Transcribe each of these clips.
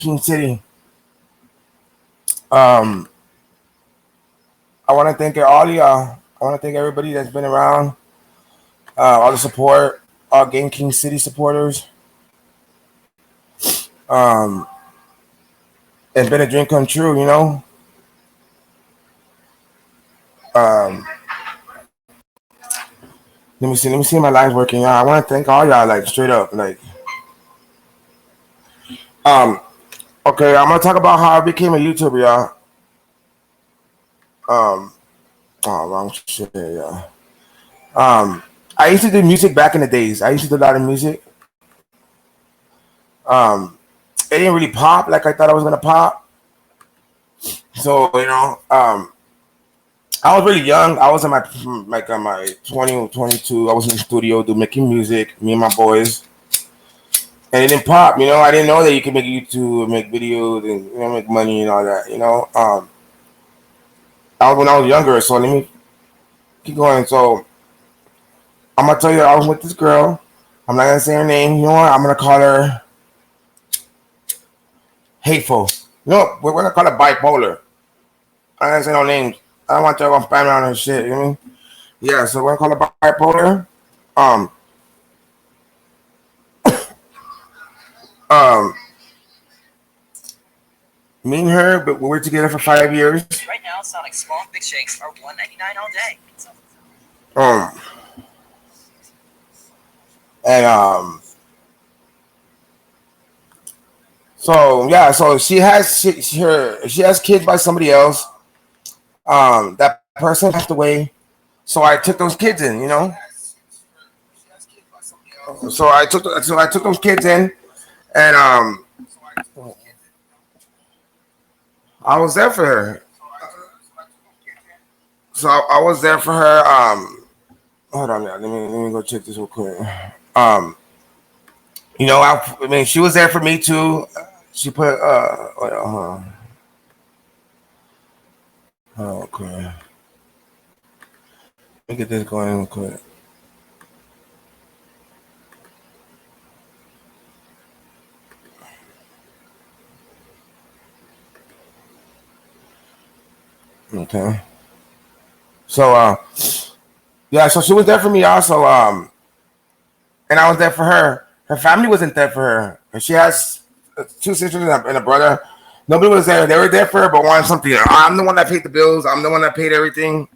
King City. Um, I want to thank all of y'all. I want to thank everybody that's been around, all the support, all Game King City supporters. Um, it's been a dream come true, you know. Um, let me see my lines working. Y'all. I want to thank all y'all, like straight up, like. Um, okay, I'm gonna talk about how I became a YouTuber, y'all. Um, oh, wrong shit, y'all. Um, I used to do music back in the days. I used to do a lot of music. Um, it didn't really pop like I thought it was gonna pop. So I was really young. I was in my like my 20, 22. I was in the studio making music, me and my boys, and it didn't pop. You know, I didn't know that you can make YouTube, make videos, and make money and all that. I was when I was younger. So let me keep going. So I'm gonna tell you, I was with this girl. I'm not gonna say her name. You know what? I'm gonna call her Hateful. You know, we're gonna call her Bipolar. I ain't gonna say no names. I don't want to talk about spam around and shit. You know what I mean? Yeah. So we're gonna call her Bipolar. Um. Um. Me and her, but we were together for 5 years. Right now, Sonic small big shakes are $1.99 all day. Um. And So yeah, so she has kids by somebody else. That person passed away, so I took those kids in. You know, so I took those kids in, and I was there for her. So I was there for her. Hold on, yeah, let me go check this real quick. Um, I mean, she was there for me too. She put okay. Let me get this going real quick. Okay. So yeah, so she was there for me also. And I was there for her. Her family wasn't there for her. And she has two sisters and a brother. Nobody was there. They were there for her, but wanted something. I'm the one that paid the bills. I'm the one that paid everything.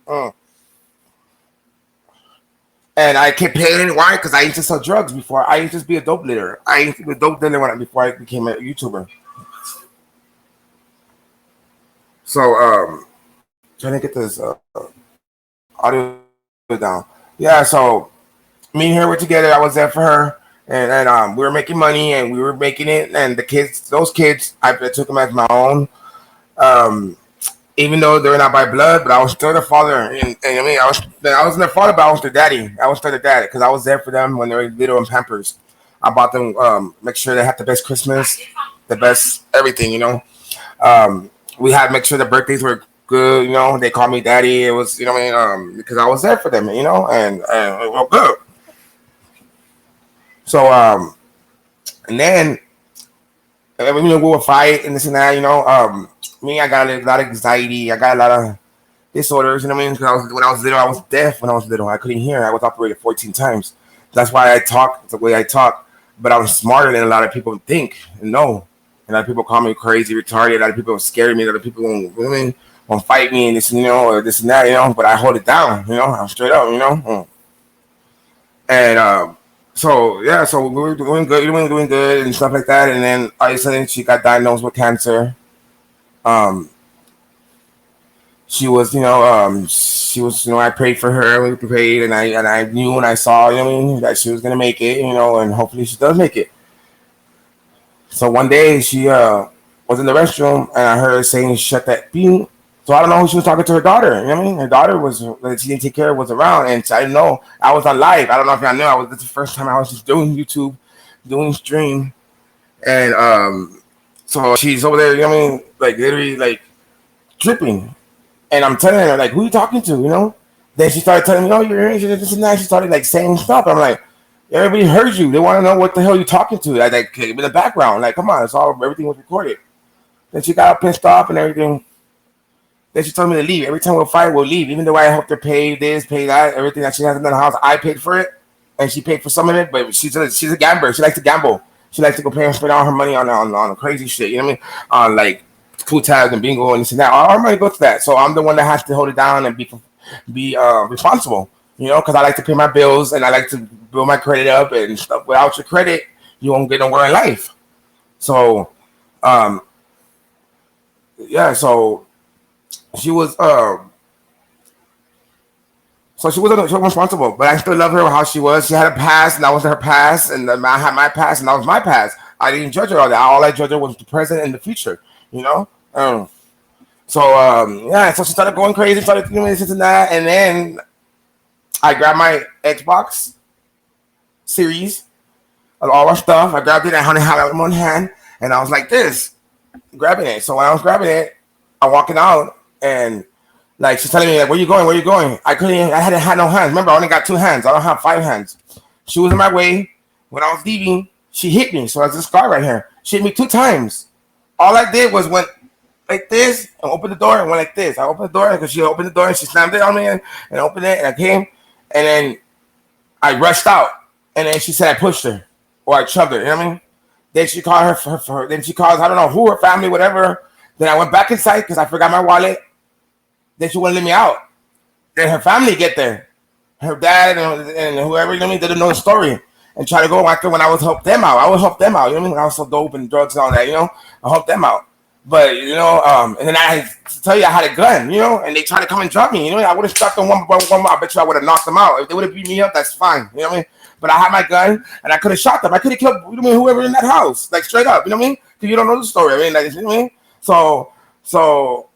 And I kept paying. Why? Because I used to sell drugs before. I used to be a dope dealer. I used to be a dope dealer before I became a YouTuber. So, trying to get this audio down. Yeah, so me and her were together. I was there for her. And we were making money and we were making it. And those kids, I took them as my own. Um, Even though they're not by blood, but I was still their father. And I mean, I wasn't their father, but I was their daddy. I was still their dad because I was there for them when they were little in Pampers. I bought them, make sure they had the best Christmas, the best everything. We had to make sure the birthdays were good. They called me daddy. It was, because I was there for them. And it was good. So and then we would fight and this and that. Me, I got a lot of anxiety. I got a lot of disorders. You know what I mean? Because when I was little, I was deaf. When I was little, I couldn't hear. I was operated 14 times. That's why I talk the way I talk. But I'm smarter than a lot of people think and know. A lot of people call me crazy, retarded. A lot of people scare me. A lot of people won't fight me and this, or this and that, But I hold it down. I'm straight up. And so yeah, so we were doing good and stuff like that. And then all of a sudden, she got diagnosed with cancer. Um, she was, I prayed for her. We prayed, and I knew and I saw, that she was gonna make it, and hopefully she does make it. So one day she was in the restroom, and I heard her saying, "Shut that bean." So I don't know who she was talking to. Her daughter. You know what I mean? Her daughter that she didn't take care of was around, and so I didn't know. I was on live. I don't know if y'all knew. This is the first time I was just doing YouTube, doing stream, and so she's over there. You know what I mean? Like literally, like tripping. And I'm telling her, like, who are you talking to? Then she started telling me, oh, you're here, this and that. She started like saying stuff. I'm like, Everybody heard you. They want to know what the hell you're talking to. Like in the background. Like, come on, it's all everything was recorded. Then she got pissed off and everything. Then she told me to leave. Every time we'll fight, we'll leave. Even though I helped her pay this, pay that, everything that she has in the house, I paid for it, and she paid for some of it. But she's a gambler. She likes to gamble. She likes to go play and spend all her money on crazy shit. You know what I mean? On like food tabs and bingo and this and that. All her money goes to that. So I'm the one that has to hold it down and be responsible. You know, because I like to pay my bills and I like to build my credit up and stuff. Without your credit, you won't get nowhere in life. So, yeah. So she was she wasn't responsible, but I still love her how she was. She had a past, and that was her past, and I had my past, and that was my past. I didn't judge her all that. All I judged her was the present and the future. You know. Yeah. So she started going crazy, started doing this and that, and then I grabbed my Xbox Series of all our stuff. I grabbed it. I had it in one hand, and I was like this, grabbing it. So when I was grabbing it, I'm walking out, and like she's telling me, like, where you going? Where you going? I hadn't had no hands. Remember, I only got 2 hands. I don't have 5 hands. She was in my way. When I was leaving, she hit me. So there's this scar right here. She hit me 2 times. All I did was went like this and opened the door and went like this. I opened the door because she opened the door and she slammed it on me and opened it, and I came, and then I rushed out, and then she said I pushed her or I shoved her. You know what I mean? Then she called her. Then she calls, I don't know who, her family, whatever. Then I went back inside because I forgot my wallet. Then she wouldn't let me out. Then her family get there. Her dad and whoever, you know what I mean, didn't know the story. And try to go after when I would help them out. I would help them out. You know what I mean? When I was so dope and drugs and all that, you know? I helped them out. But, you know, and then I tell you I had a gun, you know? And they tried to come and drop me, you know? I would have shot them one by one. I bet you I would have knocked them out. If they would have beat me up, that's fine. You know what I mean? But I had my gun, and I could have shot them. I could have killed, you know, whoever in that house. Like, straight up. You know what I mean? Because you don't know the story. I mean, like, you know what I mean? So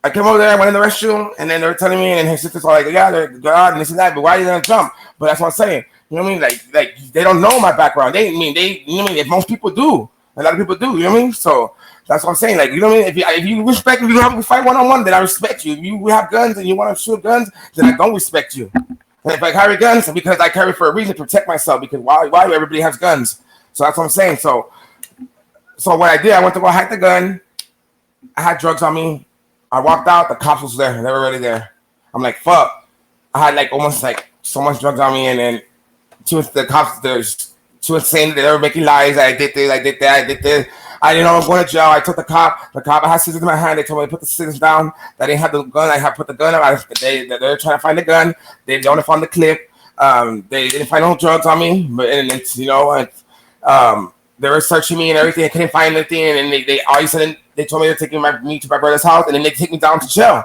I came over there, I went in the restroom, and then they were telling me, and his sisters were like, yeah, they're God, and this and that, but why are you gonna jump? But that's what I'm saying. You know what I mean? Like they don't know my background. You know what I mean? Most people do. A lot of people do, you know what I mean? So that's what I'm saying. Like, you know what I mean? If you respect, if you have to fight one-on-one, then I respect you. If you have guns and you want to shoot guns, then I don't respect you. And if I carry guns, because I carry for a reason to protect myself, because why everybody has guns. So that's what I'm saying. So what I did, I went to go hide the gun. I had drugs on me. I walked out, the cops was there, they were already there. I'm like, fuck. I had like almost like so much drugs on me, and then she was saying that they were making lies. I did this. I didn't know I was going to jail. I took the cop, I had scissors in my hand. They told me to put the scissors down. I didn't have the gun. I had put the gun up. They're trying to find the gun. They only found the clip. They didn't find no drugs on me, but and it's, you know, they were searching me and everything. I couldn't find anything, and they all of a sudden they told me they're taking me to my brother's house, and then they take me down to jail,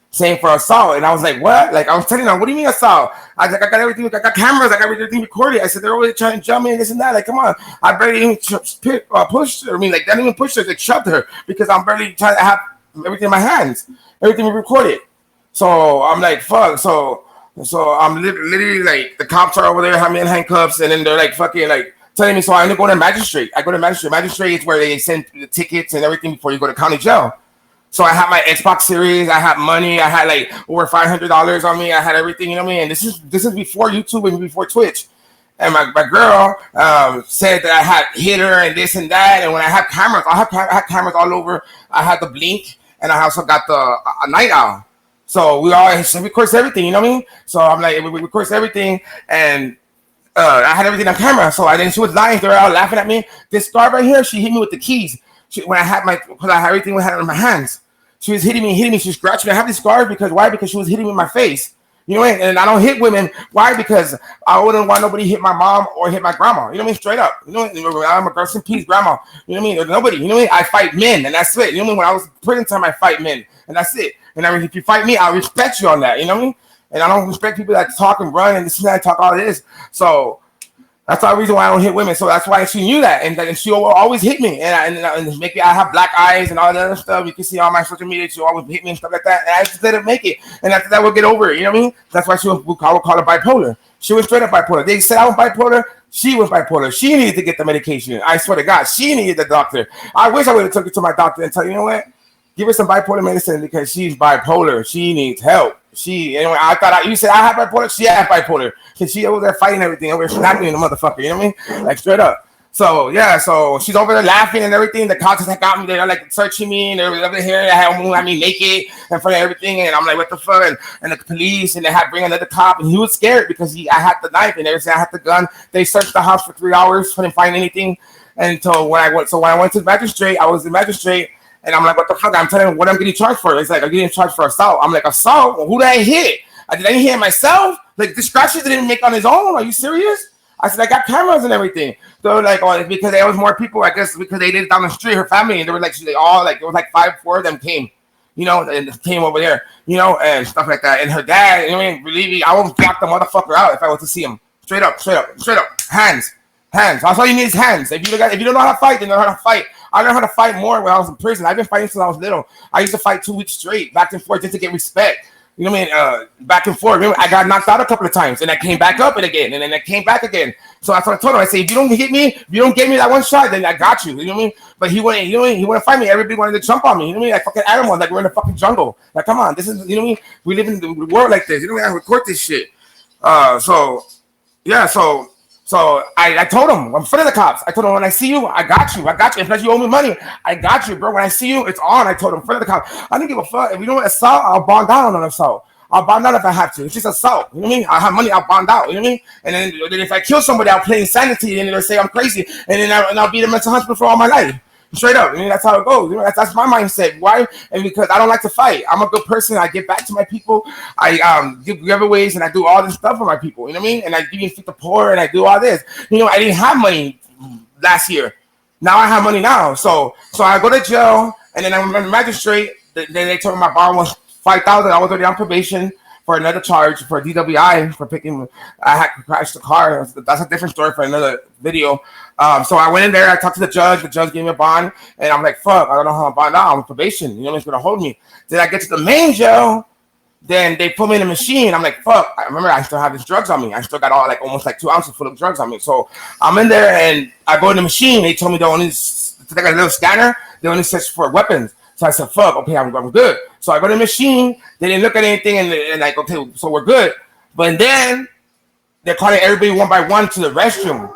saying for assault. And I was like, what? Like, I was telling them, what do you mean assault? I was like, I got everything. I got cameras. I got everything recorded. I said, they're already trying to jump me and this and that. Like, come on. I barely even pushed her. I mean, like, they didn't even push her. They shoved her because I'm barely trying to have everything in my hands. Everything was recorded. So I'm like, fuck. So I'm literally like, the cops are over there, have me in handcuffs, and then they're like, fucking like, telling me, so I end up going to magistrate. I go to magistrate. Magistrate is where they send the tickets and everything before you go to county jail. So I had my Xbox Series. I had money. I had like over $500 on me. I had everything, you know what I mean? And this is before YouTube and before Twitch. And my girl said that I had hit her and this and that. And when I have cameras, I had cameras all over. I had the Blink, and I also got the Night Owl. So we record everything, you know what I mean? So I'm like, we record everything, and I had everything on camera. So she was lying. They were all laughing at me. This scar right here, she hit me with the keys. When I had everything had in my hands. She was hitting me. She was scratching me. I have these scars because why? Because she was hitting me in my face. You know what I mean? And I don't hit women. Why? Because I wouldn't want nobody to hit my mom or hit my grandma. You know what I mean? Straight up. You know what I mean? I'm a rest in peace grandma. You know what I mean? There's nobody. You know what I mean? I fight men, and that's it. You know what I mean? When I was prison time, I fight men, and that's it. And I mean, if you fight me, I'll respect you on that. You know what I mean? And I don't respect people that talk and run and this and that, talk all this. So that's the reason why I don't hit women. So that's why she knew that, and she will always hit me, and make me. I have black eyes and all that other stuff. You can see on my social media. She always hit me and stuff like that. And I just let her make it, and after that, we'll get over it. You know what I mean? That's why I would call her bipolar. She was straight up bipolar. They said I was bipolar. She was bipolar. She needed to get the medication. I swear to God, she needed the doctor. I wish I would have took her to my doctor and tell you know what, give her some bipolar medicine because she's bipolar. She needs help. Anyway, I thought you said I have bipolar. She had bipolar. Cause she over there fighting everything, over there snapping the motherfucker. You know what I mean? Like straight up. So yeah, so she's over there laughing and everything. The cops had got me. They're like searching me, and they're over here. They had me naked in front of everything, and I'm like, what the fuck? And the police, and they had to bring another cop, and he was scared because I had the knife, and they said I had the gun. They searched the house for 3 hours, couldn't find anything. Until when I went to the magistrate, I was the magistrate, and I'm like, what the fuck? I'm telling him what I'm getting charged for. It's like, I'm getting charged for assault. I'm like, assault? Well, who did I hit? I didn't hit myself. Like the scratches didn't make on his own. Are you serious? I said, I got cameras and everything. So like, oh, because there was more people, I guess, because they lived down the street, her family, and they were like, they all like, it was like 4 of them came, you know, and came over there, you know, and stuff like that. And her dad, you know, I mean, believe me, I would block the motherfucker out if I was to see him. Straight up, hands. That's all you need is hands. If you don't know how to fight, then know how to fight. I learned how to fight more when I was in prison. I've been fighting since I was little. I used to fight 2 weeks straight, back and forth, just to get respect. You know what I mean? Back and forth. Remember, I got knocked out a couple of times, and I came back up and again, and then I came back again. So that's what I told him. I said, if you don't hit me, if you don't get me that one shot, then I got you. You know what I mean? But he wouldn't fight me. Everybody wanted to jump on me. You know what I mean? Like fucking animals, like we're in the fucking jungle. Like, come on, this is, you know what I mean? We live in the world like this. You know what I mean? I record this shit. So I told him, I'm in front of the cops. I told him, when I see you, I got you. If not, you owe me money, I got you, bro. When I see you, it's on. I told him, in front of the cops. I didn't give a fuck. If you don't assault, I'll bond down on assault. I'll bond out if I have to. It's just assault. You know what I mean? I have money, I'll bond out. You know what I mean? And then if I kill somebody, I'll play insanity, and they'll say I'm crazy, and then I'll be the mental hospital for all my life. Straight up. I mean, that's how it goes. You know, that's my mindset. Why? And because I don't like to fight. I'm a good person. I give back to my people. I give giveaways, and I do all this stuff for my people. You know what I mean? And I even feed the poor, and I do all this. You know, I didn't have money last year. Now I have money now. So I go to jail, and then I'm a magistrate. Then they told me my bond was $5,000. I was already on probation for another charge for DWI for picking. I had crashed the car. That's a different story for another video. So I went in there. I talked to the judge. The judge gave me a bond, and I'm like, "Fuck! I don't know how I'm bond out. I'm on probation. You know, it's gonna hold me." Then I get to the main jail. Then they put me in a machine. I'm like, "Fuck!" I remember I still have these drugs on me. I still got almost 2 ounces full of drugs on me. So I'm in there, and I go in the machine. They told me they got a little scanner. They only search for weapons. So I said, fuck, okay, I'm good. So I go to the machine. They didn't look at anything, and like, okay, so we're good. But then they're calling everybody one by one to the restroom.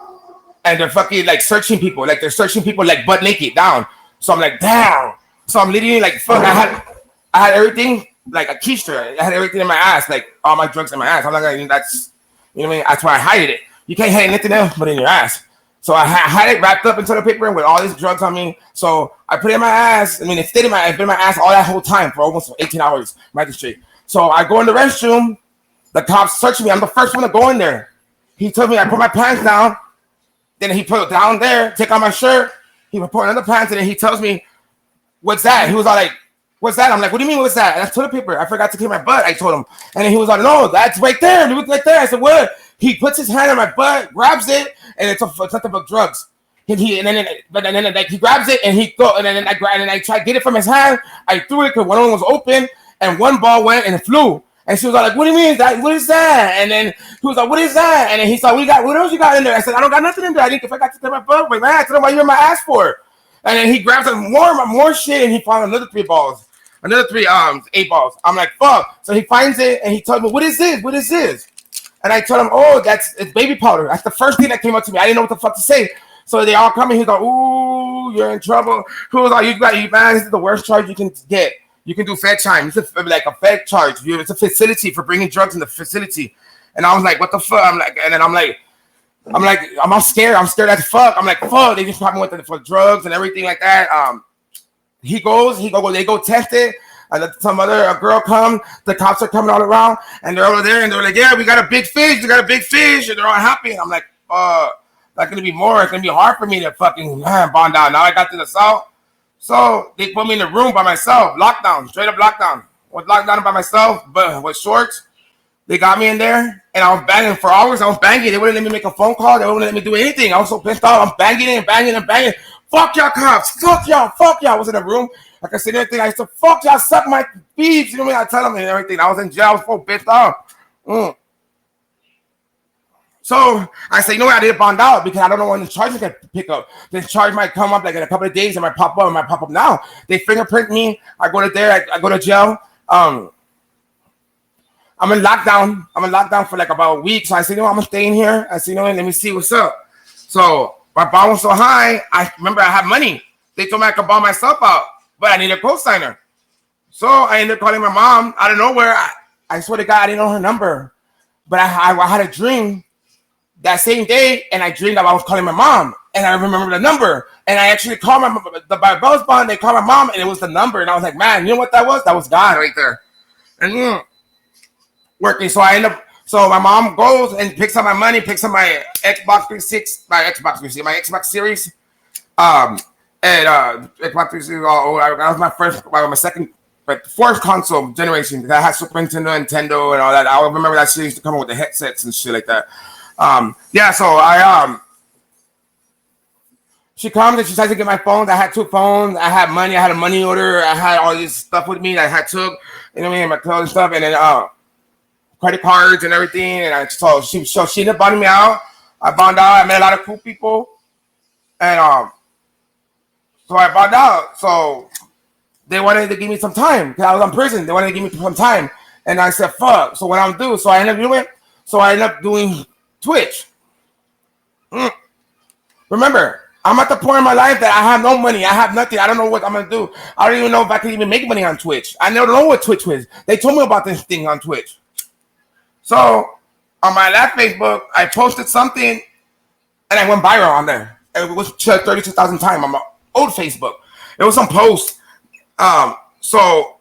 And they're fucking like searching people. Like they're searching people like butt naked down. So I'm like, damn. So I'm literally like, fuck, I had everything like a keister. I had everything in my ass, like all my drugs in my ass. I'm not gonna, that's, you know what I mean? That's why I hide it. You can't hide anything else but in your ass. So I had it wrapped up into the paper with all these drugs on me. So I put it in my ass. I mean, it's been in my ass all that whole time for almost 18 hours, magistrate. So I go in the restroom. The cops search me. I'm the first one to go in there. He told me I put my pants down. Then he put it down there, take off my shirt. He put another pants, and then he tells me, what's that? He was all like, what's that? I'm like, what do you mean, what's that? That's toilet paper. I forgot to clean my butt, I told him. And then he was like, no, that's right there. Look right there. I said, what? He puts his hand on my butt, grabs it, and it's nothing but drugs. And then like he grabs it, and then I tried to get it from his hand. I threw it because one of them was open, and one ball went and it flew. And she was like, what do you mean? What is that? And then he was like, what is that? And then he's like, what else you got in there? I said, I don't got nothing in there. I didn't, if I got to clean my butt, but man, I told him, why you in my ass for? And then he grabs more shit, and he found another 3 balls. Another 8 balls. I'm like, fuck. So he finds it, and he told me, what is this? What is this? And I told him, oh, it's baby powder. That's the first thing that came up to me. I didn't know what the fuck to say. So they all come in. He's like, ooh, you're in trouble. Who was like, man, this is the worst charge you can get. You can do Fed time. It's like a Fed charge. It's a facility for bringing drugs in the facility. And I was like, what the fuck? I'm all scared. I'm scared as fuck. I'm like, fuck. They just caught me for drugs and everything like that. They go test it. And some other girl come, the cops are coming all around, and they're over there, and they're like, yeah, we got a big fish, and they're all happy. And I'm like, that's gonna be more. It's gonna be hard for me to fucking bond out. Now I got this assault, so they put me in the room by myself, lockdown, straight up lockdown. Was locked down by myself, but with shorts. They got me in there, and I was banging for hours. I was banging. They wouldn't let me make a phone call. They wouldn't let me do anything. I was so pissed off. I'm banging and banging and banging. Fuck y'all cops. Fuck y'all. I was in a room. Like I said, everything. I used to fuck y'all, suck my beefs. You know what I mean? I tell them and everything. I was in jail. I was so pissed off. So I say, you know what? I didn't bond out because I don't know when the charges can pick up. The charge might come up like in a couple of days. It might pop up. It might pop up now. They fingerprint me. I go to there. I go to jail. I'm in lockdown. I'm in lockdown for like about a week. So I said, I'm gonna stay in here. I said, let me see what's up. So my bond was so high. I remember I had money. They told me I could buy myself out, but I need a co-signer. So I ended up calling my mom out of nowhere. I swear to God, I didn't know her number, but I had a dream that same day, and I dreamed that I was calling my mom, and I remember the number, and I actually called by Bell's Bond. They called my mom, and it was the number, and I was like, man, you know what that was? That was God right there, and working. So I end up. So my mom goes and picks up my money, picks up my Xbox 360, my Xbox Series, and Xbox 360. That was my second. But the fourth console generation that had Super Nintendo, Nintendo, and all that. I remember that series to come with the headsets and shit like that. So she comes and she tries to get my phone. I had two phones. I had money. I had a money order. I had all this stuff with me that I had took, you know what I mean, my clothes and stuff, and then credit cards and everything. And so she ended up bonding me out. I bonded out. I met a lot of cool people, and so I bonded out. So they wanted to give me some time because I was in prison. They wanted to give me some time, and I said, "Fuck." So what I'm doing? So I ended up doing it. So I ended up doing Twitch. Remember, I'm at the point in my life that I have no money. I have nothing. I don't know what I'm gonna do. I don't even know if I can even make money on Twitch. I don't know what Twitch is. They told me about this thing on Twitch. So on my last Facebook, I posted something, and I went viral on there. It was 32,000 times on my old Facebook. It was some post. So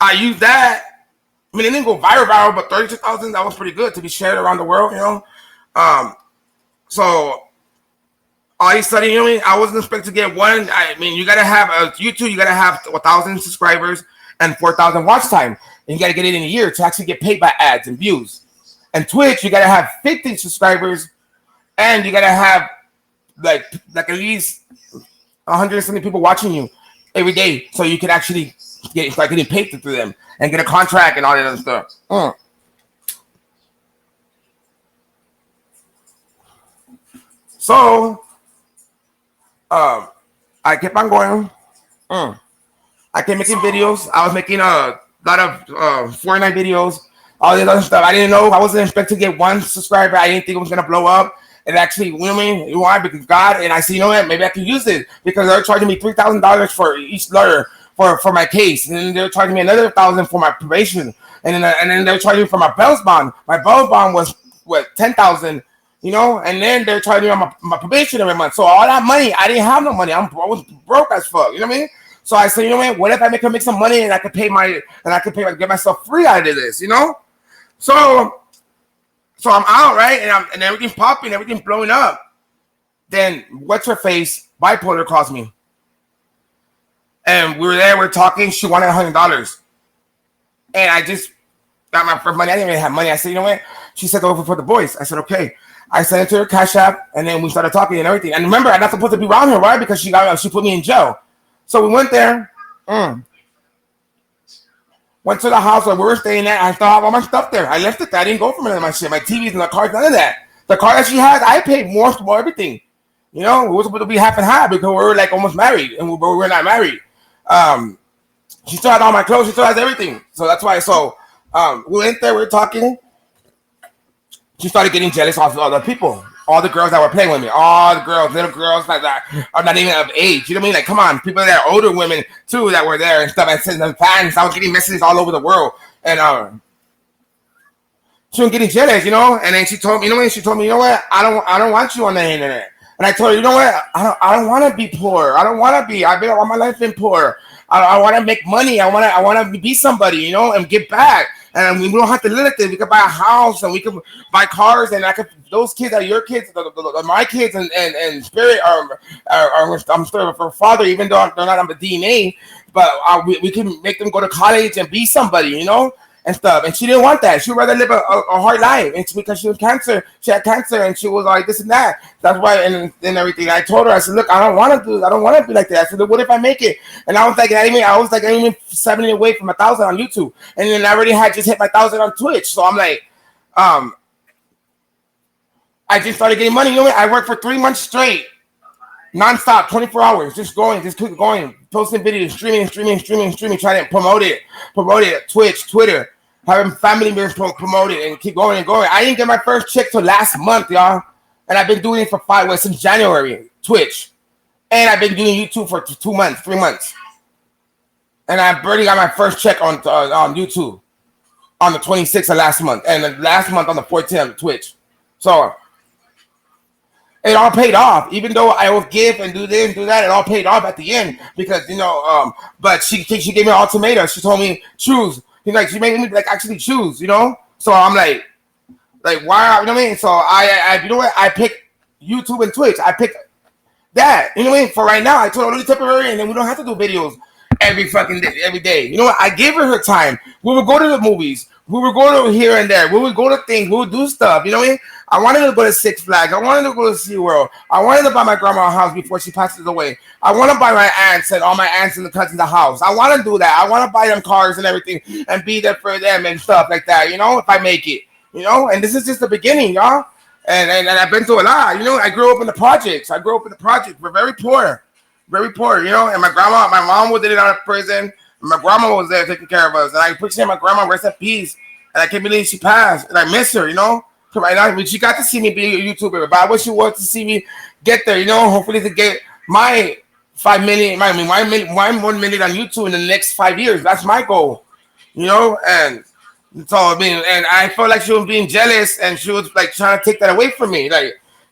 I used that. I mean, it didn't go viral, but 32,000, that was pretty good to be shared around the world, you know. So all of a sudden, you know, I wasn't expecting to get one. I mean, you gotta have YouTube. You gotta have 1,000 subscribers and 4,000 watch time, and you gotta get it in a year to actually get paid by ads and views. And Twitch, you gotta have 50 subscribers, and you gotta have like at least 170 people watching you every day, so you can actually start getting paid through them and get a contract and all that other stuff. So I kept on going. I kept making videos. I was making a lot of Fortnite videos, all this other stuff. I didn't know. I wasn't expecting to get one subscriber. I didn't think it was gonna blow up. And actually, you know what I mean? Why? Because God, and I see, you know what? Maybe I can use it because they're charging me $3,000 for each lawyer for my case, and then they're charging me another 1,000 for my probation, and then they're charging me for my bail bond. My bail bond was what 10,000, you know, and then they're charging me on my probation every month. So all that money, I didn't have no money. I was broke as fuck. You know what I mean? So I said, you know what? What if I make some money and I could get myself free out of this, you know? So I'm out, right? And everything's popping, everything's blowing up. Then what's her face? Bipolar calls me. And we were there, we're talking, she wanted $100. And I just got my first money. I didn't even have money. I said, you know what? She said over for the boys. I said, okay. I sent it to her Cash App, and then we started talking and everything. And remember, I'm not supposed to be around her, right? Because she put me in jail. So we went there. Went to the house where we were staying at. I still have all my stuff there. I left it there. I didn't go for none of my shit. My TVs and the cars, none of that. The car that she has, I paid more for everything. You know, we were supposed to be half and half because we were like almost married, and we were not married. She still had all my clothes. She still has everything. So that's why. So we went there. We were talking. She started getting jealous of other people. All the girls that were playing with me. All the girls, little girls like that are not even of age. You know what I mean? Like, come on. People that are older women, too, that were there and stuff. And sending them fans. I was getting messages all over the world. And she was getting jealous, you know? And then she told me, you know what? I don't want you on the internet. And I told her, you know what? I don't want to be poor. I don't want to be. I've been all my life been poor. I want to make money. I want to be somebody, you know, and give back. And we don't have to live like this. We could buy a house and we could buy cars, and those kids are your kids, my kids, and Spirit are I'm sorry for father, even though they're not on the DNA, but we can make them go to college and be somebody, you know, and stuff. And she didn't want that. She would rather live a hard life. And because she had cancer, and she was like this and that. That's why, and everything. I told her, I said, look, I don't want to be like that. I said, what if I make it? And I was like, I was 70 away from 1,000 on YouTube, and then I already had just hit my 1,000 on Twitch. So I'm like, I just started getting money. You know what? I worked for 3 months straight, nonstop, 24 hours, just keep going, posting videos, streaming, trying to promote it, Twitch, Twitter. having family members promote it and keep going and going. I didn't get my first check till last month, y'all, and I've been doing it for since January. Twitch, and I've been doing YouTube for 2 months, 3 months, and I've already got my first check on YouTube on the 26th of last month, and the last month on the 14th on Twitch. So it all paid off, even though I would give and do this and do that. It all paid off at the end because But she gave me an ultimatum. She told me choose. She made me actually choose. So I'm like why? You know what I mean? So I you know what? I picked YouTube and Twitch. I picked that. You know what I mean? For right now, I told her only temporary, and then we don't have to do videos every fucking day, every day. You know what? I gave her time. We would go to the movies. We would go to here and there. We would go to things. We would do stuff. You know what I mean? I wanted to go to Six Flags. I wanted to go to SeaWorld. I wanted to buy my grandma's house before she passes away. I want to buy my aunts and all my aunts and the cousins a house. I want to do that. I want to buy them cars and everything and be there for them and stuff like that, if I make it. And this is just the beginning, y'all. And I've been through a lot. I grew up in the projects. We're very poor. Very poor, And my mom was in and out of prison. And my grandma was there taking care of us. And I appreciate my grandma, rest in peace. And I can't believe she passed. And I miss her, So right now, she got to see me be a YouTuber. But I wish she was to see me get there, Hopefully to get my 5 million, my 1 million on YouTube in the next 5 years. That's my goal, And so and I felt like she was being jealous, and she was trying to take that away from me,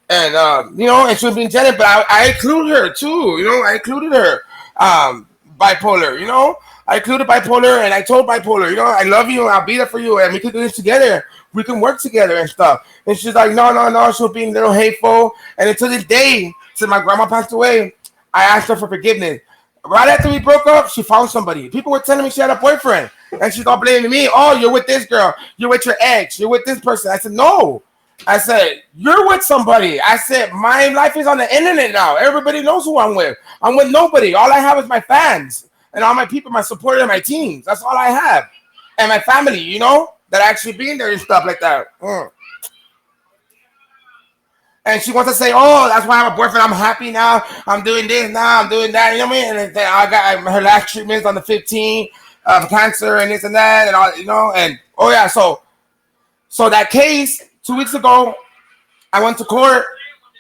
and she was being jealous. But I included her too, I included her, bipolar, I included bipolar, and I told bipolar, I love you, and I'll be there for you, and we can do this together. We can work together and stuff. And she's like, no. She was being a little hateful, and until this day, since my grandma passed away, I asked her for forgiveness. Right after we broke up, she found somebody. People were telling me she had a boyfriend. And she's all blaming me. Oh, you're with this girl. You're with your ex. You're with this person. I said, no. I said, you're with somebody. I said, my life is on the internet now. Everybody knows who I'm with. I'm with nobody. All I have is my fans and all my people, my supporters, and my teams. That's all I have. And my family, that actually being there and stuff like that. And she wants to say, oh, that's why I have a boyfriend. I'm happy now. I'm doing this now. I'm doing that. You know what I mean? And then I got her last treatments on the 15th. Cancer and this and that and all, and oh yeah, so that case 2 weeks ago, I went to court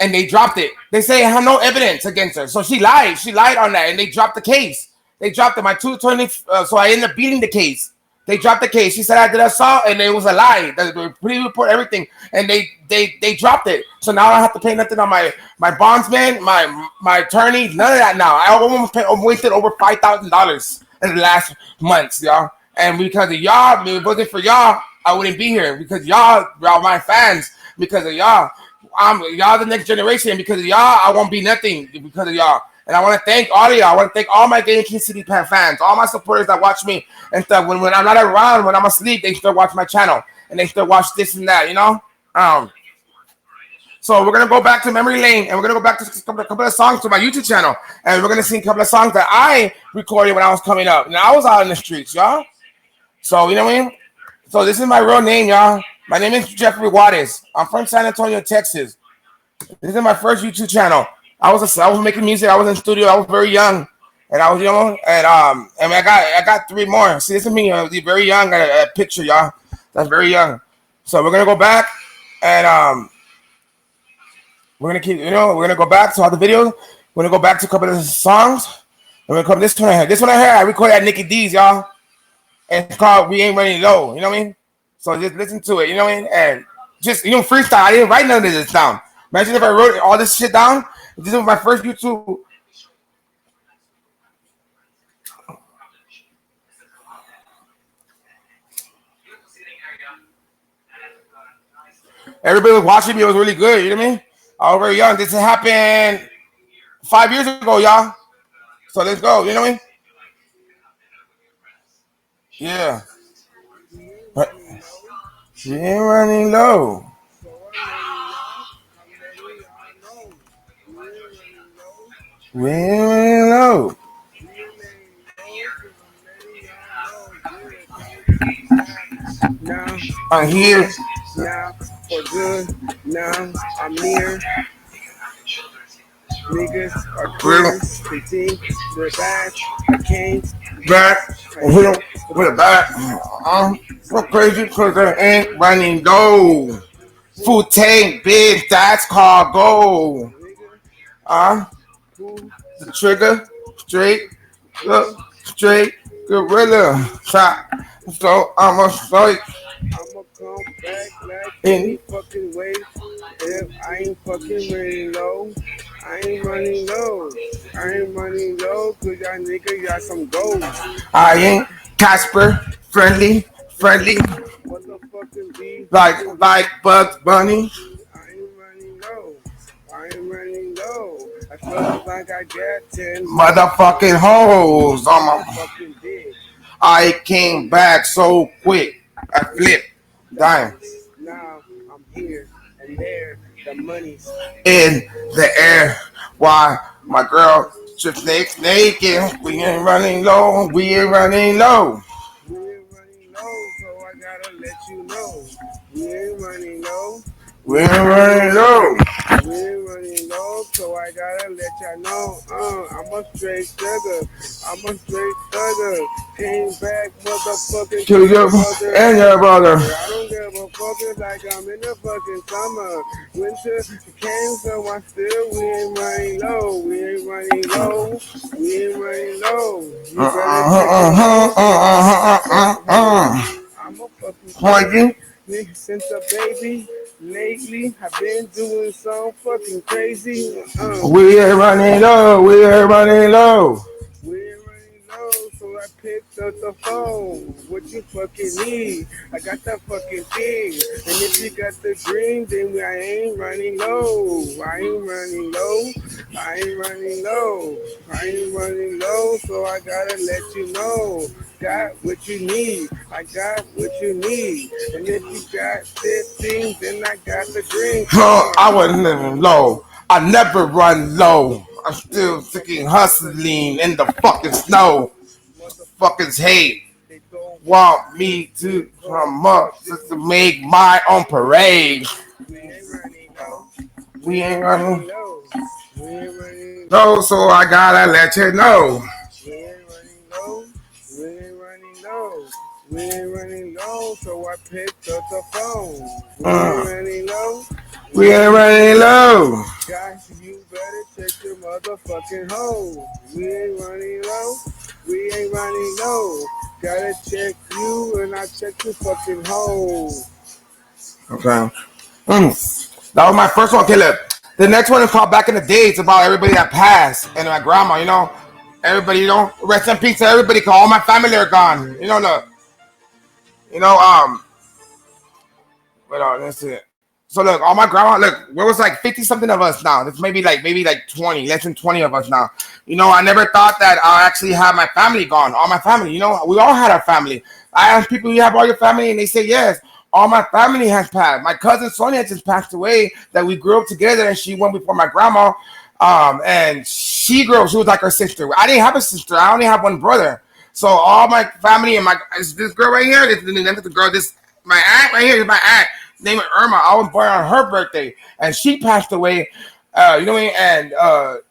and they dropped it. They say I have no evidence against her, so she lied on that, and they dropped the case. They dropped it. My 2 attorneys, so I ended up beating the case. They dropped the case. She said I did assault, and it was a lie. The police report, everything, and they dropped it. So now I don't have to pay nothing on my bondsman, my attorney, none of that now. I almost wasted over $5,000 in the last months, y'all. And because of y'all, if it wasn't for y'all, I wouldn't be here. Because y'all my fans. Because of y'all, y'all the next generation. And because of y'all, I won't be nothing. Because of y'all. And I want to thank all of y'all. I want to thank all my Game King City fans, all my supporters that watch me and stuff. When I'm not around, when I'm asleep, they still watch my channel and they still watch this and that, So we're gonna go back to memory lane, and we're gonna go back to a couple of songs to my YouTube channel, and we're gonna sing a couple of songs that I recorded when I was coming up, and I was out in the streets, y'all. So you know what I mean. So this is my real name, y'all. My name is Jeffrey Juarez. I'm from San Antonio, Texas. This is my first YouTube channel. I was making music. I was in the studio. I was very young, and I was and I got 3 more. See, this is me. I was very young. Got a picture, y'all. That's very young. So we're gonna go back and we're gonna keep, we're gonna go back to all the videos. We're gonna go back to a couple of songs. We're gonna come this one here. This one here, I recorded at Nikki D's, y'all. And it's called We Ain't Running Low. You know what I mean? So just listen to it. You know what I mean? And just freestyle. I didn't write none of this down. Imagine if I wrote all this shit down. This was my first YouTube. Everybody was watching me. It was really good. You know what I mean? I was very young. This happened 5 years ago, y'all. So let's go. You know what I mean? Yeah. But she ain't running low. We ain't running low. Now I'm here. Now for good. Now I'm near. Niggas are clear. They think they're back. I came back. with a bat. So crazy because there ain't running no. Food tank, big, that's cargo. nigga. Uh, Who? the trigger, straight, look, Nigga. straight, gorilla, shot. So I'm a strike I'ma come back like any in. fucking way. If I ain't fucking running low, I ain't running low. I ain't running low cause y'all niggas got some goals. I ain't Casper, friendly, friendly, Motherfucking be like Bugs Bunny. I ain't running low. I ain't running low. I feel like I got 10 Motherfucking hoes on on my my. fucking dick. I came back so quick. I flipped, dying Now I'm here and there. The money's in the air. Why my girl just naked? We ain't running low. We ain't running low. we ain't running low, so I gotta let you know. We ain't running low. We We ain't ain't running running low. low. We ain't running low, so I gotta let y'all know. I'm a straight thugger. I'm a straight thugger. Came back, motherfucking Kill kill your your mother and and your your brother. brother. I don't give a fuck. It's like I'm in the fucking summer. Winter came, so I still we ain't running low. We ain't running low. We ain't running low. You better check your hoes and watch your fucking hoes. I'm a fucking crazy Pointing. nigga since a baby. Lately, I've been doing so fucking crazy. We ain't running low. We ain't running low. We ain't running low, so I picked up the phone. What you fucking need? I got that fucking thing. And if you got the green, then I ain't running low. I ain't running low. I ain't running low. I ain't running low, so I gotta let you know. Got what you need. I got what you need. And if you got this thing, then I got the green. I was living low. I never run low. I'm still freaking hustling in the fucking snow. Fuckers hate. They don't Want me to come up just to make my own parade. We ain't running low. We We ain't ain't running running low. We ain't running. low, so I gotta let you know. We ain't running low. We ain't running low. We ain't running low. So I picked up the phone. We ain't Uh, running low. we We ain't ain't running running low. low. Guys, you better check your motherfucking hoe. We ain't running low. We ain't running low. Gotta check you and I check your fucking hoe. Okay. That was my first one. Okay, look. The next one is called Back in the Day. It's about everybody that passed and my grandma, you know. Everybody, you know, rest in peace to everybody, cause all my family are gone. You know, look. You know, wait on, let's see. So look, all my grandma, look, there was like 50 something of us now. There's maybe like 20, less than 20 of us now. You know, I never thought that I actually have my family gone. All my family, you know, we all had our family. I asked people, you have all your family? And they say yes. All my family has passed. My cousin Sonia just passed away. That we grew up together, and she went before my grandma. And she grew up. She was like her sister. I didn't have a sister. I only have one brother. So all my family and this girl right here. This the girl. This my aunt right here is my aunt. Name it Irma. I was born on her birthday, and she passed away. You know what I mean?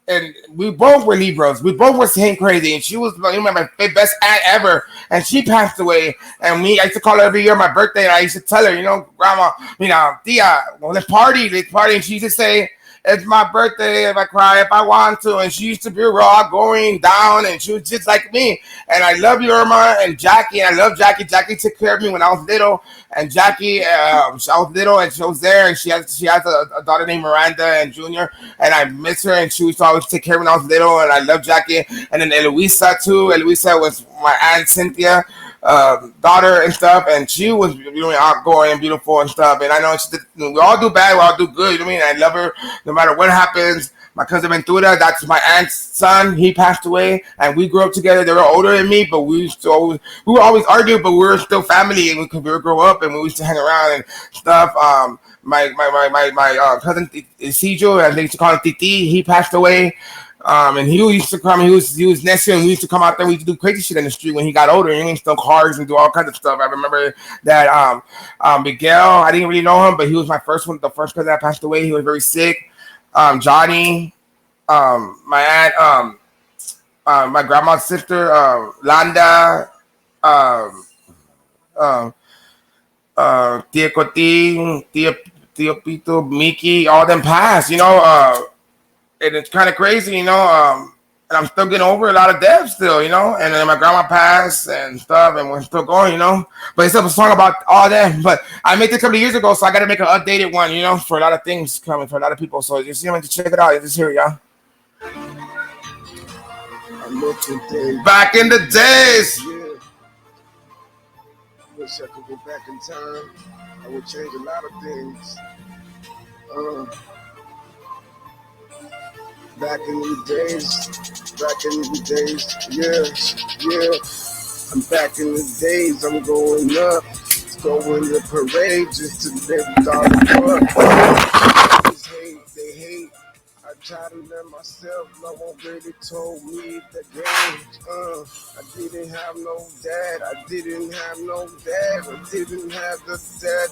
And we both were Libras. We both were same crazy. And she was, you know, my best aunt ever. And she passed away. And me, I used to call her every year my birthday. And I used to tell her, you know, Grandma, you know, Tia, well, let's party. Let's party. And she used to say, it's my birthday if I cry if I want to. And she used to be raw, going down, and she was just like me. And I love you, Irma and Jackie. And I love Jackie. Jackie took care of me when I was little. And Jackie, I was little, and she was there, and she has a daughter named Miranda and Junior, and I miss her, and she used to always take care of me when I was little, and I love Jackie, and then Eloisa too. Eloisa was my aunt Cynthia, daughter and stuff, and she was really outgoing and beautiful and stuff. And I know we all do bad, we all do good. You know what I mean? I love her no matter what happens. My cousin Ventura, that's my aunt's son. He passed away, and we grew up together. They were older than me, but we would always argue, but we were still family, and we could grow up, and we used to hang around and stuff. My cousin Isidro, I think they used to call him Titi. He passed away. And he used to come. He was next to him. We used to come out there. We used to do crazy shit in the street when he got older. And he used to steal cars and do all kinds of stuff. I remember that Miguel. I didn't really know him, but he was my first one. The first cousin that passed away. He was very sick. Johnny, my aunt, my grandma's sister, Landa, um, um, Tia Cotín, Tia Pito, Miki, all them passed, you know, and it's kind of crazy, you know, and I'm still getting over a lot of deaths still, you know, and then my grandma passed and stuff, and we're still going, you know, but it's a song about all that, but I made it a couple of years ago, so I got to make an updated one, you know, for a lot of things coming, for a lot of people, so just, you know, to check it out, just hear it, y'all. Back in the days. Yeah. Wish I could go back in time. I would change a lot of things. Back in the days, yeah. I'm back in the days, I'm going up. Going to parade just to live without a fuck. They hate. I try to let myself, no one really told me the game. I didn't have no dad. I didn't have the dad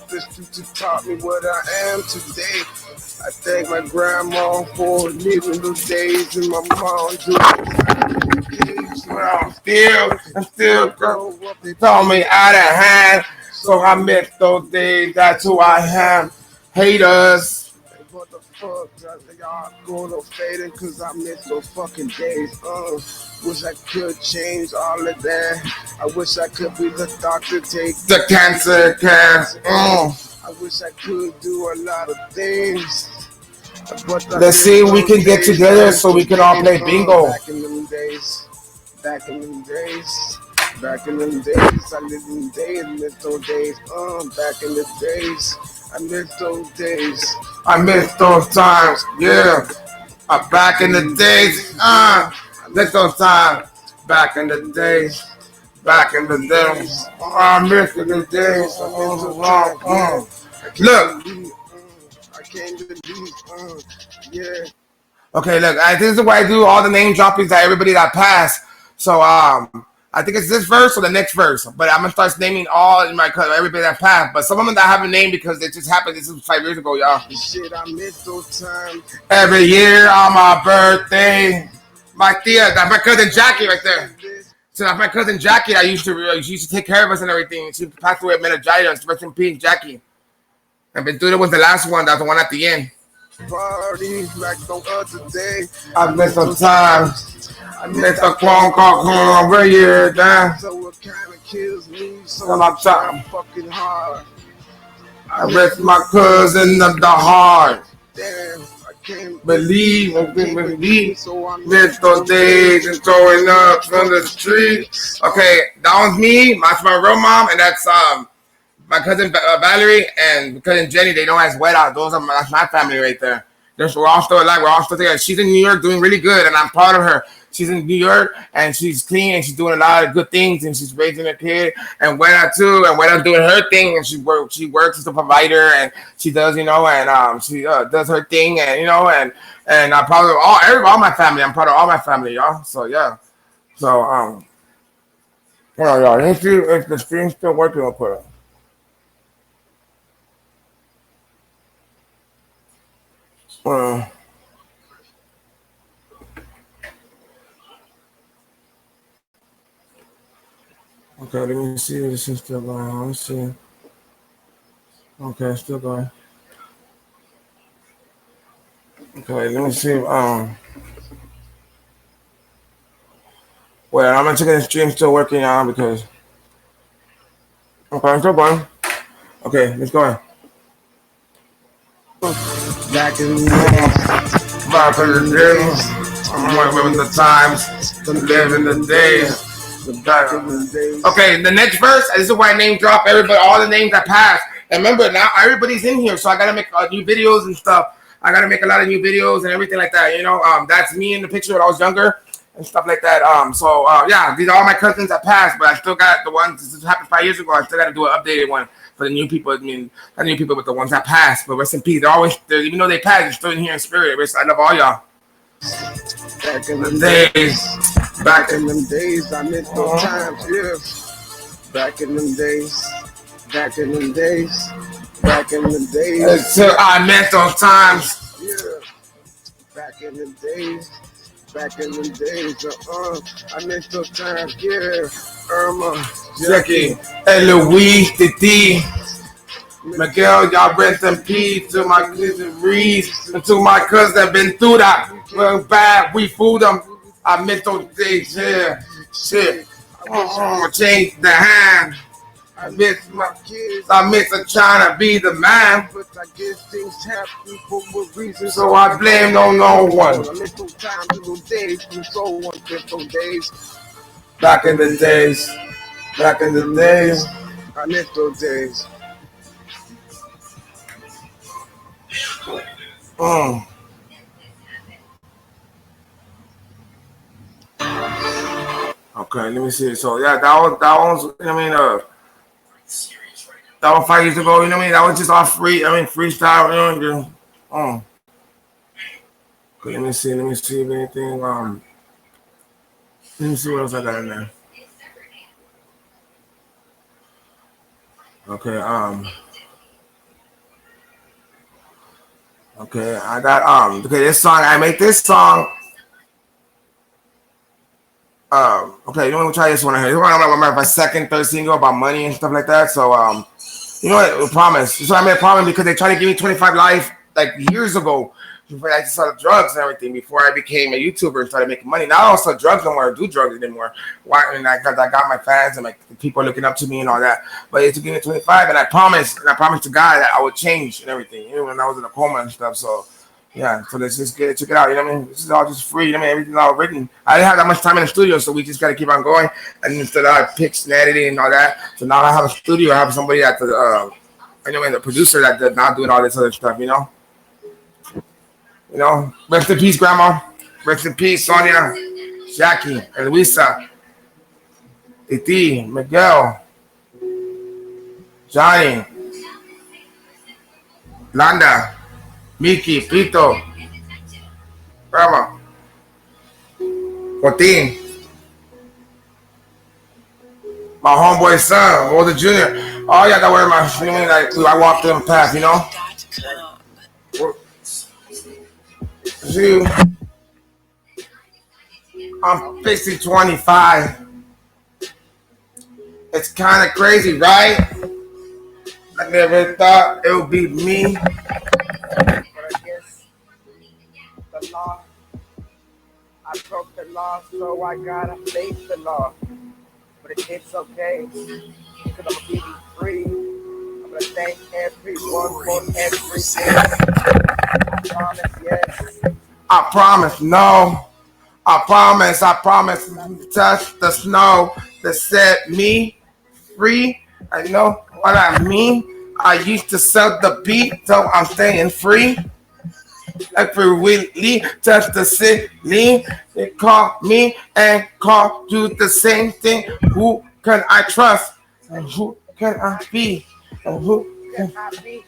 to taught me what I am today. I thank my grandma for living those days and my mom doing. I'm still, they told me out of hand. So I miss those days, that's who I am. Haters. What the fuck? Y'all going on fading cause I miss those fucking days. Wish I could change all of that. I wish I could be the doctor, take the cancer care. I wish I could do a lot of things. But let's see if we can get together so we can all play bingo. Back in them days. I live in days, miss those days. Back in the days, I miss those days. I miss those times, yeah. Back in the days, miss those times. Back in the days, I miss the days. Look. I can't believe, yeah. Okay, look, this is why I do all the name droppings that everybody that passed. So, I think it's this verse or the next verse, but I'm gonna start naming all in my everybody that passed. But some of them that haven't named because it just happened. This was 5 years ago, y'all. Shit, I miss those times. Every year on my birthday, my tia, that's my cousin Jackie right there. So that's my cousin Jackie. She used to take care of us and everything. She passed away of meningitis. Rest in peace, Jackie. And Ventura was the last one. That's the one at the end. Party like no other day. I miss those times. I miss the phone call over here, damn. So it kind of kills me. So I'm trying fucking hard. I miss my cousin of the heart. Damn, I can't believe. So I miss those days and throwing up from the street. Okay, that was me. That's my real mom, and that's my cousin Valerie and cousin Jenny. They know as Wet Out. That's my family right there. We're all still alive. We're all still together. She's in New York doing really good, and I'm proud of her. She's in New York, and she's clean, and she's doing a lot of good things, and she's raising a kid. And Wet Out too, and Wet Out doing her thing, and she works as a provider, and she does, you know, and she does her thing, and you know, and I'm proud of all my family. I'm proud of all my family, y'all. So yeah, so hold on, y'all. Let's see if the stream's still working real quick. Okay, let me see if this is still going. Let's see. Okay, still going. Okay, let me see. Well, I'm gonna check if the stream's still working on because. Okay, I'm still going. Okay, let's go. Back in the days. Back in the days. I'm living the times. Living the days. Okay, the next verse. This is why I name drop everybody, all the names that passed. And remember, now everybody's in here, so I gotta make new videos and stuff. I gotta make a lot of new videos and everything like that. You know, that's me in the picture when I was younger and stuff like that. Yeah, these are all my cousins that passed, but I still got the ones. This happened 5 years ago. I still gotta do an updated one for the new people. I mean, not new people, but the ones that passed. But rest in peace. They're always there, even though they passed, they're still in here in spirit. I love all y'all. Back in the days. Back in them days, I miss those times, yeah. Back in them days. Back in them days. I miss those times. Yeah. Back in the days. I miss those times, yeah. Irma. Jackie, and Louise, Titi, Miguel, y'all rest in peace to my cousin Reese and to my cousin that been through that. Well, bad, we fooled them. I miss those days, yeah. Shit. Change the hand. I miss my kids. I miss a trying to be the man. But I guess things happen for a reason. So I blame no one. I miss those times, those days, so on, those days. Back in the days. Back in the days. I miss those days. Okay, let me see. So yeah, that one's I mean that was 5 years ago, you know what I mean? That was just all freestyle, you know. Okay, let me see if anything let me see what else I got in there. Okay, okay, I got okay, this song, I made this song. Okay, you know what? We'll try this one right here. This one my second, third single about money and stuff like that. So, you know what? Promise. So I made a promise because they tried to give me 25 life like years ago. Before I started drugs and everything. Before I became a YouTuber and started making money. Now I don't sell drugs no more. Or do drugs anymore. Why? I mean, I got my fans and like people looking up to me and all that. But it's to give me 25, and I promised to God that I would change and everything. Even when I was in a coma and stuff. So. Yeah, so let's just check it out. You know what I mean? This is all just free. You know what I mean? Everything's all written. I didn't have that much time in the studio, so we just got to keep on going. And instead I picks and editing and all that. So now I have a studio. I have somebody that the producer that does not doing all this other stuff. You know. Rest in peace, Grandma. Rest in peace, Sonia, Jackie, and Luisa, Titi, Miguel, Johnny, Landa. Mickey, Pito, Grandma, Joaquin, my homeboy son, older junior. Oh, yeah, that were my, you know, like I walked them path, you know. I'm 25. It's kind of crazy, right? I never thought it would be me. The law. I broke the law, so I gotta face the law. But it's okay, because I'm gonna be free. I'm gonna thank everyone for everything. I promise, yes. I promise, no. I promise to touch the snow that set me free. I know what I mean. I used to sell the beat, so I'm staying free. Every weekly, touch the ceiling. They call me and call you the same thing. Who can I trust? And who can I be? And who can I be?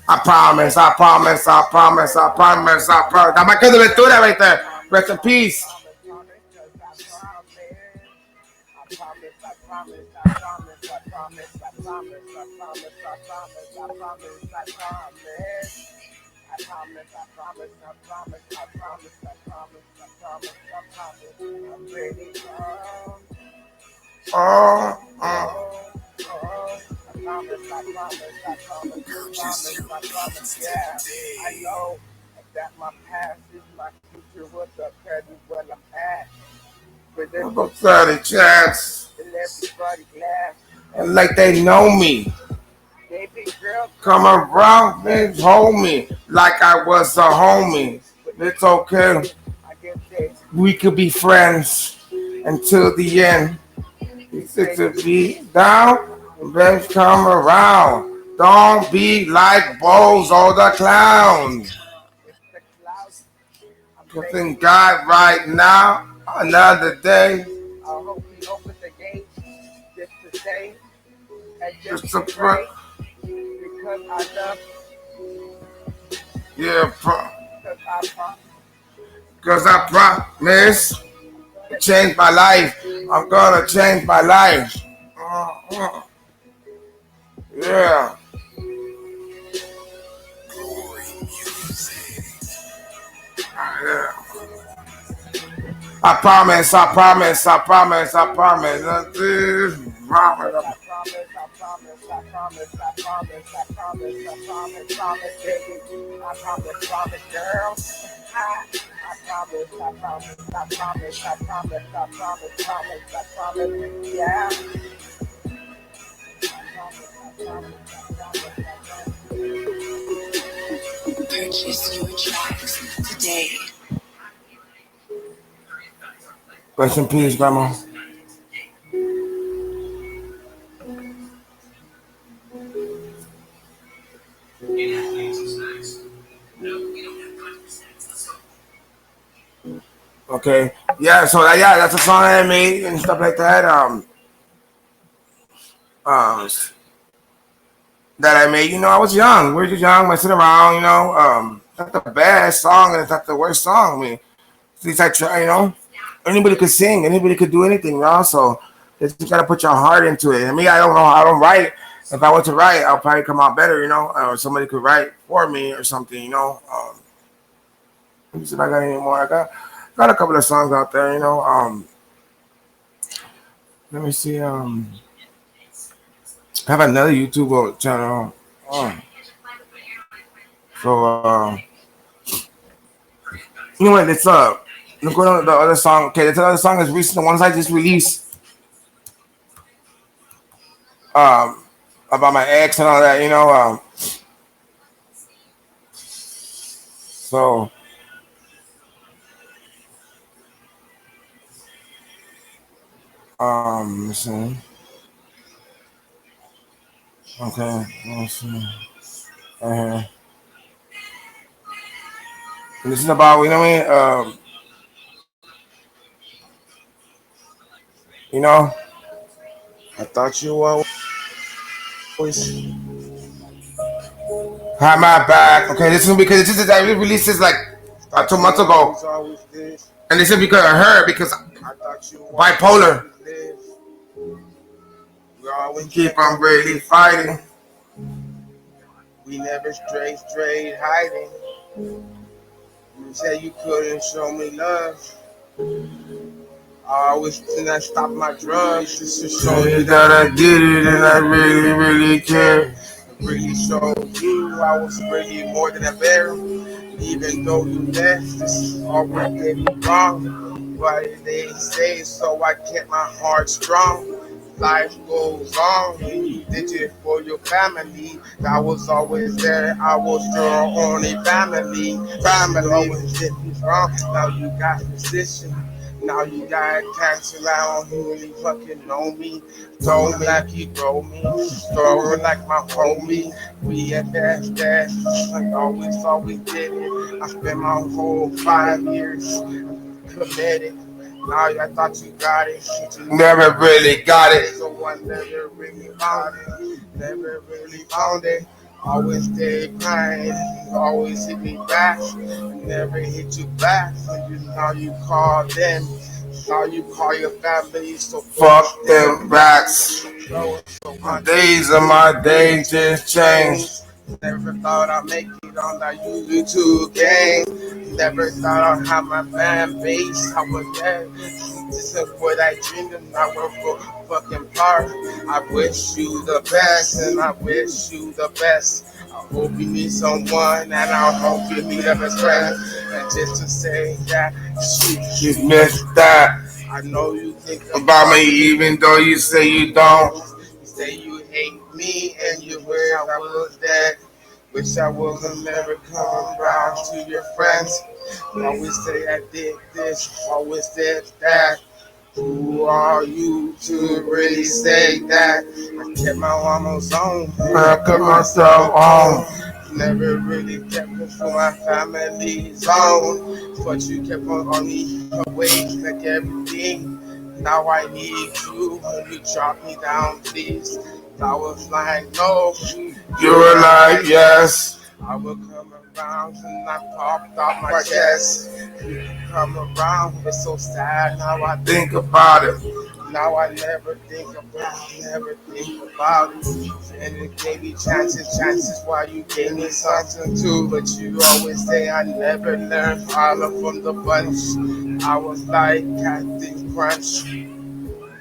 I promise. Got my cousin Ventura right there. Rest in peace. I know that my past is my future with the present where I'm at. But there's no 30 chance. And everybody laughs. And like they know me. Baby girl, come around and hold me like I was a homie. It's okay. We could be friends until the end. You sit to be down, let's come around. Don't be like Bo's or the clowns. Cause God right now, another day. I hope he opens the gate just to say and just to pray. Because I love you. Yeah, because I promise to change my life. I'm gonna change my life. Yeah. Yeah. I promise, I promise, I promise, I promise. That's it. Promise. Purchase your tracks today. Rest in peace, Grandma. Okay. Yeah, so yeah, that's a song that I made and stuff like that. Um, that I made. I was young. We were just young, messing around. Not the best song and it's not the worst song. I mean, at least I try. Anybody could sing, anybody could do anything. So you just gotta put your heart into it. And me, I don't know. I don't write. If I were to write, I'll probably come out better. Or somebody could write for me or something. Let me see if I got any more. I got a couple of songs out there. Let me see. I have another YouTube channel. So you know what? It's look what the other song. Okay, this other song is recent. The ones I just released. Um, about my ex and all that. So let's see. Okay, let's see. Uh, this is about what I mean. You know, I thought you always have my back. Okay, this is because this is I released this like 2 months ago, always this. and this is because of her because I thought you bipolar. always live. We always Keep on really fighting. We never straight hiding. You said you couldn't show me love. I always did not stop my drugs just to show you That I did it and I really, really care. really show you I was really more than a bear. Even though you left, this is always did me wrong. But they say so I kept my heart strong. Life goes on, and you did it for your family. I was always there, I was your only family. Family always did me wrong. Now you got position. Now you got cancel out, you really fucking know me. Told me like you throw me, throw like my homie. We at that, like always did it. I spent my whole 5 years committed. Now I thought you got it, you Never really got it. so I never really found it, never really found it. Always stay crying, always hit me back, never hit you back. So now you call them, now you call your family, so Fuck them rats. so my Days of my days just changed. never thought I'd make it on that YouTube game. Never thought I'd have my fan base. I was there. This is what I dreamed and I work for fucking part. I wish you the best and I wish you the best. I hope you need someone and I hope you meet a best friend. And just to say that You missed that I know you think about me, even though you say you don't. You say you hate me and you wish I was dead. Wish I wasn't never come around to your friends. Always say I did this, always did that. Who are you to really say that? I kept my mama's on. I cut myself on. Never really kept me for my family's own. But you kept on me away like everything. Now I need you. When you drop me down, please. I was like, no. You were like, yes. I will come around and I popped out my chest. You come around, it's so sad. Now I Think about it. now I never think about it. And it gave me chances while you gave me something too. But you always say I never learned all of from the bunch. I was like Captain Crunch.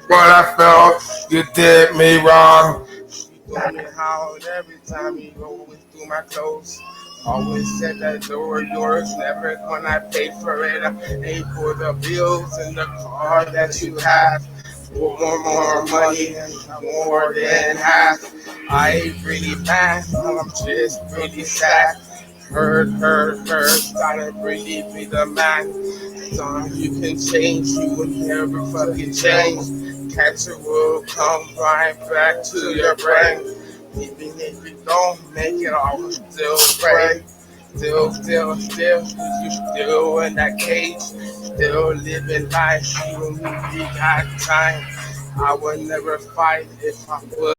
But I felt you did me wrong. She told me how every time you always through my clothes. Always said that they were yours, never when I paid for it. I paid for the bills and the car that you have. For more money, more than half. I ain't really mad, I'm just really sad. Hurt, gotta really be the man. Son, you can change, you will never fucking change. Cancer will come right back to your brain. Even if you don't make it, I will still pray. Still, you still in that cage. Still living life, you and me, we got time. I would never fight if I would.